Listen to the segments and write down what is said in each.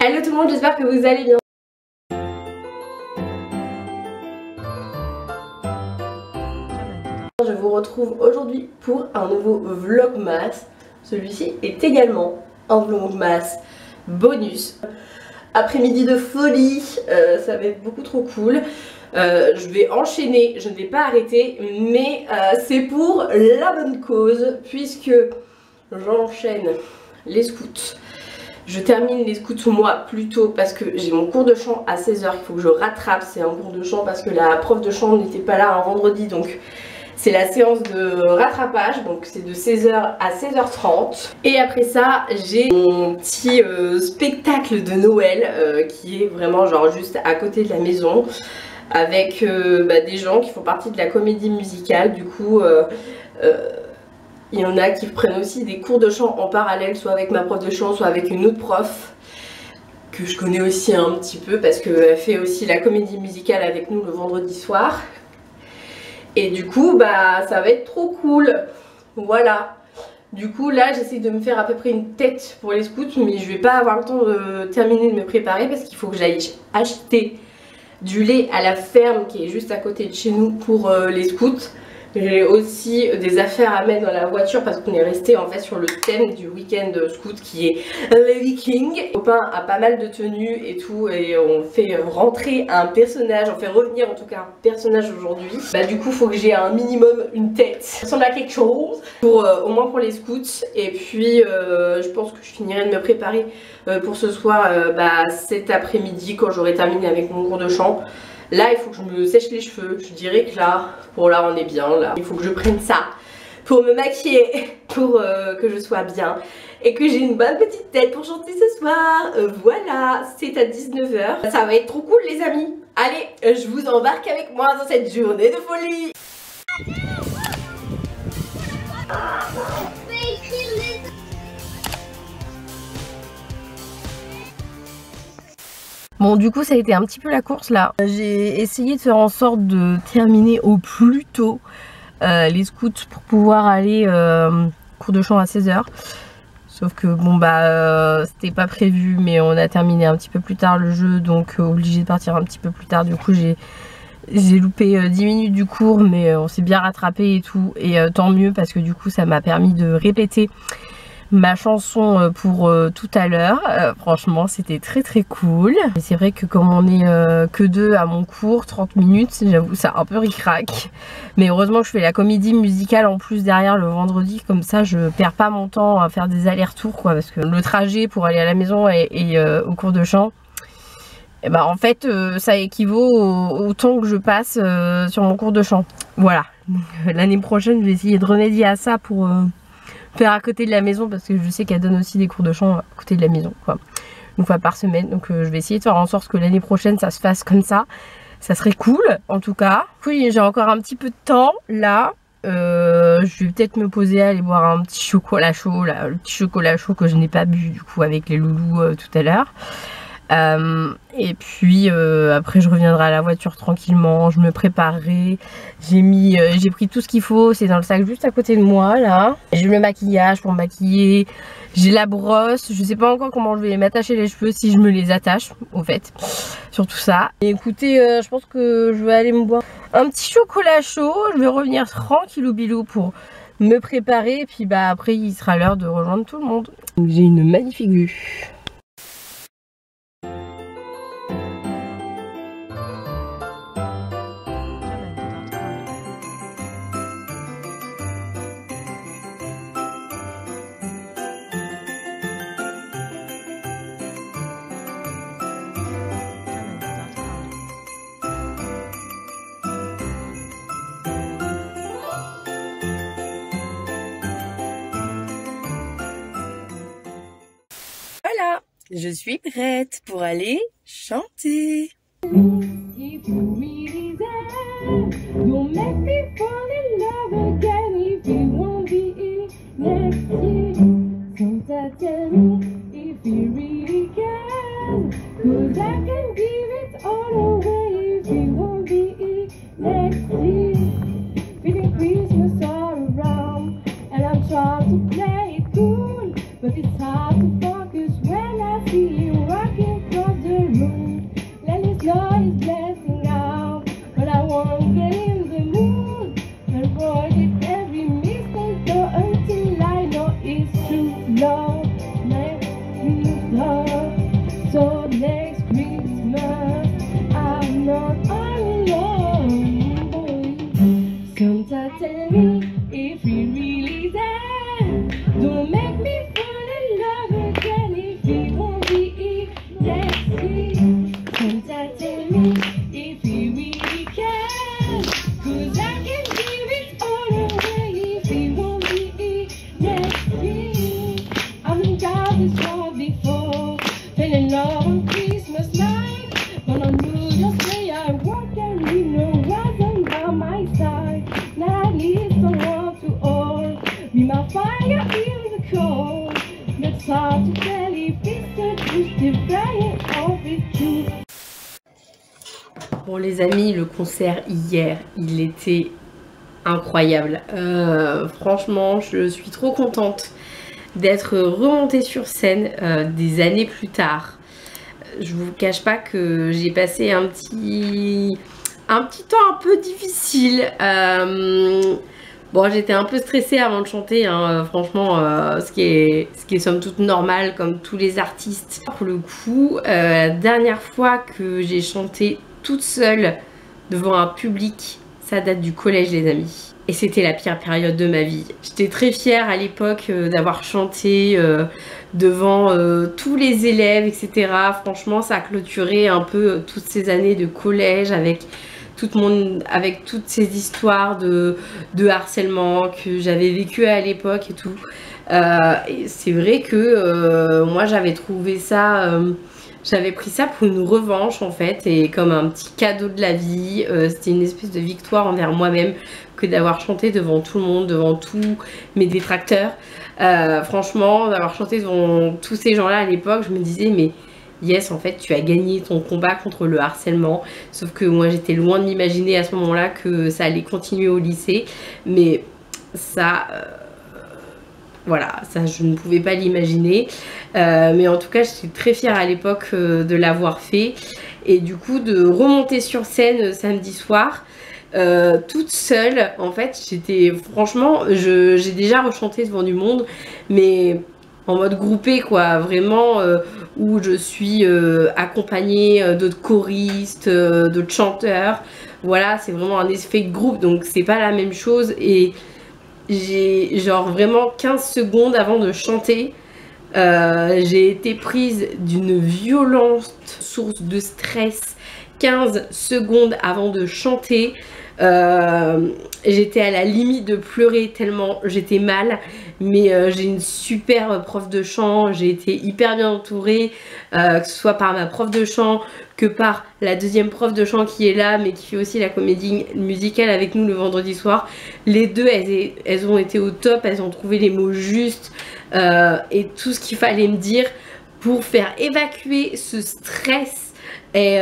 Hello tout le monde, j'espère que vous allez bien. Je vous retrouve aujourd'hui pour un nouveau vlogmas. Celui-ci est également un vlogmas bonus. Après-midi de folie, ça va être beaucoup trop cool. Je vais enchaîner, je ne vais pas arrêter, mais c'est pour la bonne cause puisque j'enchaîne les scouts. Je termine les scouts moi plus tôt parce que j'ai mon cours de chant à 16 h, il faut que je rattrape. C'est un cours de chant parce que la prof de chant n'était pas là un vendredi, donc c'est la séance de rattrapage, donc c'est de 16 h à 16 h 30. Et après ça, j'ai mon petit spectacle de Noël qui est vraiment genre juste à côté de la maison avec des gens qui font partie de la comédie musicale. Du coup, il y en a qui prennent aussi des cours de chant en parallèle, soit avec ma prof de chant, soit avec une autre prof que je connais aussi un petit peu parce qu'elle fait aussi la comédie musicale avec nous le vendredi soir. Et du coup, ça va être trop cool. Voilà. Du coup, là, j'essaie de me faire à peu près une tête pour les scouts, mais je vais pas avoir le temps de terminer de me préparer parce qu'il faut que j'aille acheter du lait à la ferme qui est juste à côté de chez nous pour les scouts. J'ai aussi des affaires à mettre dans la voiture parce qu'on est resté en fait sur le thème du week-end scout qui est les Vikings. Mon copain a pas mal de tenues et tout et on fait rentrer un personnage, on fait revenir en tout cas un personnage aujourd'hui. Du coup faut que j'ai un minimum une tête, ça ressemble à quelque chose pour au moins pour les scouts. Et puis je pense que je finirai de me préparer pour ce soir cet après-midi quand j'aurai terminé avec mon cours de chant. Là il faut que je me sèche les cheveux, je dirais que là on est bien là. Il faut que je prenne ça pour me maquiller, pour que je sois bien et que j'ai une bonne petite tête pour chanter ce soir. Voilà, c'est à 19 h. Ça va être trop cool les amis. Allez, je vous embarque avec moi dans cette journée de folie. Bon, du coup ça a été un petit peu la course là. J'ai essayé de faire en sorte de terminer au plus tôt les scouts pour pouvoir aller cours de chant à 16 h. Sauf que bon c'était pas prévu, mais on a terminé un petit peu plus tard le jeu, donc obligé de partir un petit peu plus tard. Du coup j'ai loupé 10 minutes du cours, mais on s'est bien rattrapé et tout, et tant mieux parce que du coup ça m'a permis de répéter ma chanson pour tout à l'heure. Franchement c'était très cool. Et c'est vrai que comme on est que deux à mon cours, 30 minutes, j'avoue c'est un peu ric-rac. Mais heureusement que je fais la comédie musicale en plus derrière le vendredi, comme ça je perds pas mon temps à faire des allers-retours quoi, parce que le trajet pour aller à la maison et au cours de chant, et en fait ça équivaut au temps que je passe sur mon cours de chant. Voilà, l'année prochaine je vais essayer de remédier à ça pour faire à côté de la maison, parce que je sais qu'elle donne aussi des cours de chant à côté de la maison quoi, une fois par semaine. Donc je vais essayer de faire en sorte que l'année prochaine ça se fasse comme ça. Ça serait cool en tout cas. Oui, j'ai encore un petit peu de temps là. Je vais peut-être me poser, aller boire un petit chocolat chaud là, le petit chocolat chaud que je n'ai pas bu du coup avec les loulous tout à l'heure. Et puis après je reviendrai à la voiture tranquillement, je me préparerai. J'ai pris tout ce qu'il faut, c'est dans le sac juste à côté de moi là. J'ai le maquillage pour me maquiller, j'ai la brosse, je sais pas encore comment je vais m'attacher les cheveux, si je me les attache au fait, sur tout ça. Et écoutez, je pense que je vais aller me boire un petit chocolat chaud, je vais revenir tranquillou bilou pour me préparer, et puis après il sera l'heure de rejoindre tout le monde. J'ai une magnifique vue. Voilà, je suis prête pour aller chanter. If you really there, you'll make me fall in love again. If you won't be next year, sometimes tell me if you really can, 'cause I can give it all away. If you won't be next year, feeling Christmas all around, and I'm trying to play it cool, but it's hard to focus when I see you rocking next Christmas. I'm not alone, boy. Sometimes tell me if we really there. Don't make me fall in love again if we won't be next year. Sometimes tell me if we really can. 'Cause I can give it all away if we won't be next year. I'm in doubt this one before. Fell in love on Christmas night. But on New Year's Day I work and you know wasn't by my side. Now I need someone to hold me, my fire in the cold. It's hard to tell if it's the truth, the riot of it's true. Bon les amis, le concert hier, il était incroyable. Franchement, je suis trop contente d'être remontée sur scène des années plus tard. Je vous cache pas que j'ai passé un petit temps un peu difficile. Bon, j'étais un peu stressée avant de chanter, hein, franchement, ce qui est somme toute normal comme tous les artistes. Pour le coup, dernière fois que j'ai chanté toute seule devant un public, ça date du collège les amis. Et c'était la pire période de ma vie. J'étais très fière à l'époque d'avoir chanté devant tous les élèves, etc. Franchement, ça a clôturé un peu toutes ces années de collège avec toutes ces histoires de harcèlement que j'avais vécu à l'époque et tout. Et c'est vrai que moi j'avais trouvé ça, j'avais pris ça pour une revanche en fait, et comme un petit cadeau de la vie. C'était une espèce de victoire envers moi-même que d'avoir chanté devant tout le monde, devant tous mes détracteurs. Franchement, d'avoir chanté devant tous ces gens-là à l'époque, je me disais mais yes, en fait tu as gagné ton combat contre le harcèlement. Sauf que moi j'étais loin de m'imaginer à ce moment-là que ça allait continuer au lycée. Mais ça, voilà, ça je ne pouvais pas l'imaginer. Mais en tout cas j'étais très fière à l'époque de l'avoir fait. Et du coup de remonter sur scène samedi soir, toute seule, en fait j'étais, franchement, j'ai déjà rechanté devant du monde, mais en mode groupé quoi, vraiment, où je suis accompagnée d'autres choristes, d'autres chanteurs. Voilà, c'est vraiment un effet de groupe, donc c'est pas la même chose. Et j'ai genre vraiment 15 secondes avant de chanter, j'ai été prise d'une violente source de stress. 15 secondes avant de chanter, j'étais à la limite de pleurer tellement j'étais mal. Mais j'ai une super prof de chant, j'ai été hyper bien entourée, que ce soit par ma prof de chant que par la deuxième prof de chant qui est là, mais qui fait aussi la comédie musicale avec nous le vendredi soir. Les deux, elles ont été au top, elles ont trouvé les mots justes et tout ce qu'il fallait me dire pour faire évacuer ce stress. Et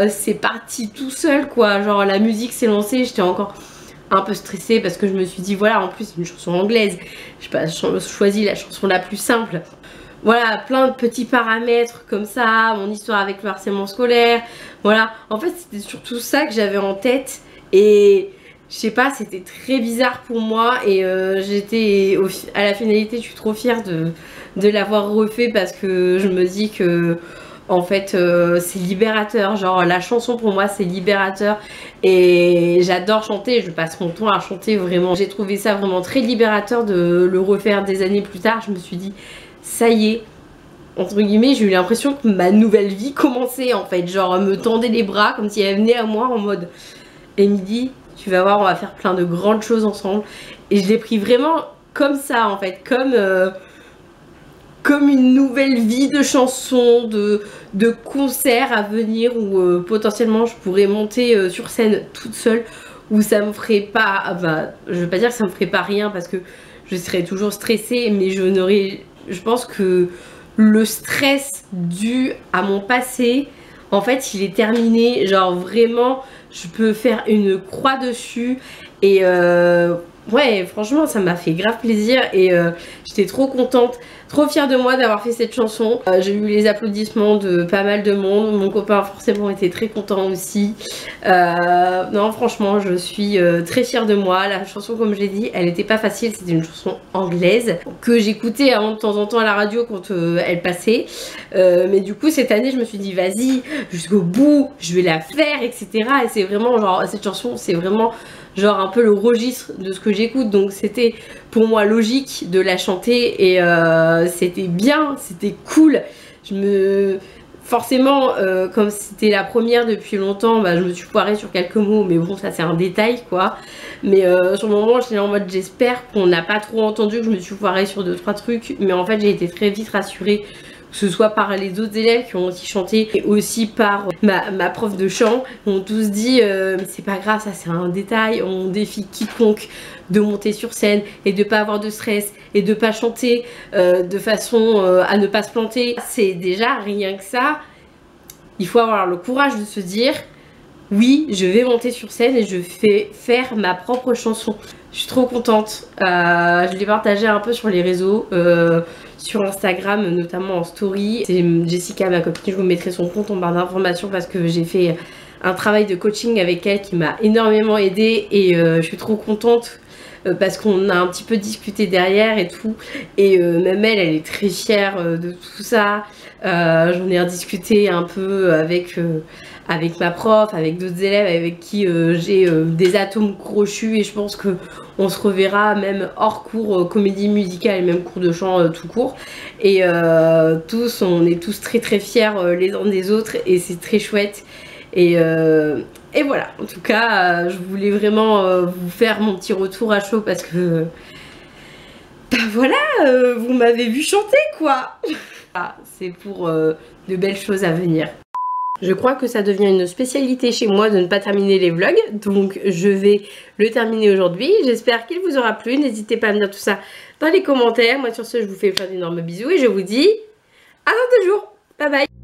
c'est parti tout seul quoi, genre la musique s'est lancée, j'étais encore un peu stressée parce que je me suis dit voilà, en plus c'est une chanson anglaise, je sais pas, choisi la chanson la plus simple. Voilà, plein de petits paramètres comme ça, mon histoire avec le harcèlement scolaire, voilà. En fait c'était surtout ça que j'avais en tête et je sais pas, c'était très bizarre pour moi. Et j'étais à la finalité, je suis trop fière de l'avoir refait parce que je me dis que en fait c'est libérateur, genre la chanson pour moi c'est libérateur et j'adore chanter, je passe mon temps à chanter vraiment. J'ai trouvé ça vraiment très libérateur de le refaire des années plus tard. Je me suis dit ça y est, entre guillemets, j'ai eu l'impression que ma nouvelle vie commençait en fait, genre me tendait les bras comme si elle venait à moi en mode Émilie, tu vas voir, on va faire plein de grandes choses ensemble. Et je l'ai pris vraiment comme ça en fait, comme une nouvelle vie de chansons, de concerts à venir où potentiellement je pourrais monter sur scène toute seule, où ça me ferait pas, bah, je veux pas dire que ça me ferait pas rien parce que je serais toujours stressée, mais je pense que le stress dû à mon passé, en fait il est terminé, genre vraiment je peux faire une croix dessus. Et Ouais, franchement, ça m'a fait grave plaisir et j'étais trop contente, trop fière de moi d'avoir fait cette chanson. J'ai eu les applaudissements de pas mal de monde, mon copain forcément était très content aussi. Non, franchement, je suis très fière de moi. La chanson, comme je l'ai dit, elle était pas facile, c'était une chanson anglaise que j'écoutais avant de temps en temps à la radio quand elle passait. Mais du coup, cette année, je me suis dit, vas-y, jusqu'au bout, je vais la faire, etc. Et c'est vraiment genre, cette chanson, c'est vraiment genre un peu le registre de ce que j'écoute, donc c'était pour moi logique de la chanter et c'était bien, c'était cool. Forcément, comme c'était la première depuis longtemps, bah, je me suis foirée sur quelques mots, mais bon, ça c'est un détail quoi. Mais sur le moment, j'étais en mode j'espère qu'on n'a pas trop entendu que je me suis foirée sur 2-3 trucs, mais en fait j'ai été très vite rassurée, que ce soit par les autres élèves qui ont aussi chanté et aussi par ma prof de chant. On tous dit mais c'est pas grave, ça c'est un détail, on défie quiconque de monter sur scène et de pas avoir de stress et de pas chanter de façon à ne pas se planter. C'est déjà rien que ça, il faut avoir le courage de se dire oui, je vais monter sur scène et je vais faire ma propre chanson. Je suis trop contente. Je l'ai partagée un peu sur les réseaux, sur Instagram, notamment en story. C'est Jessica, ma copine, je vous mettrai son compte en barre d'informations parce que j'ai fait un travail de coaching avec elle qui m'a énormément aidée et je suis trop contente. Parce qu'on a un petit peu discuté derrière et tout, et même elle est très fière de tout ça. J'en ai rediscuté un peu avec ma prof, avec d'autres élèves avec qui j'ai des atomes crochus, et je pense que on se reverra même hors cours comédie musicale et même cours de chant tout court. Et on est tous très très fiers les uns des autres et c'est très chouette. Et voilà, en tout cas, je voulais vraiment vous faire mon petit retour à chaud parce que, bah voilà, vous m'avez vu chanter quoi. Ah, c'est pour de belles choses à venir. Je crois que ça devient une spécialité chez moi de ne pas terminer les vlogs, donc je vais le terminer aujourd'hui. J'espère qu'il vous aura plu, n'hésitez pas à me dire tout ça dans les commentaires. Moi sur ce, je vous fais plein d'énormes bisous et je vous dis à dans 2 jours. Bye bye.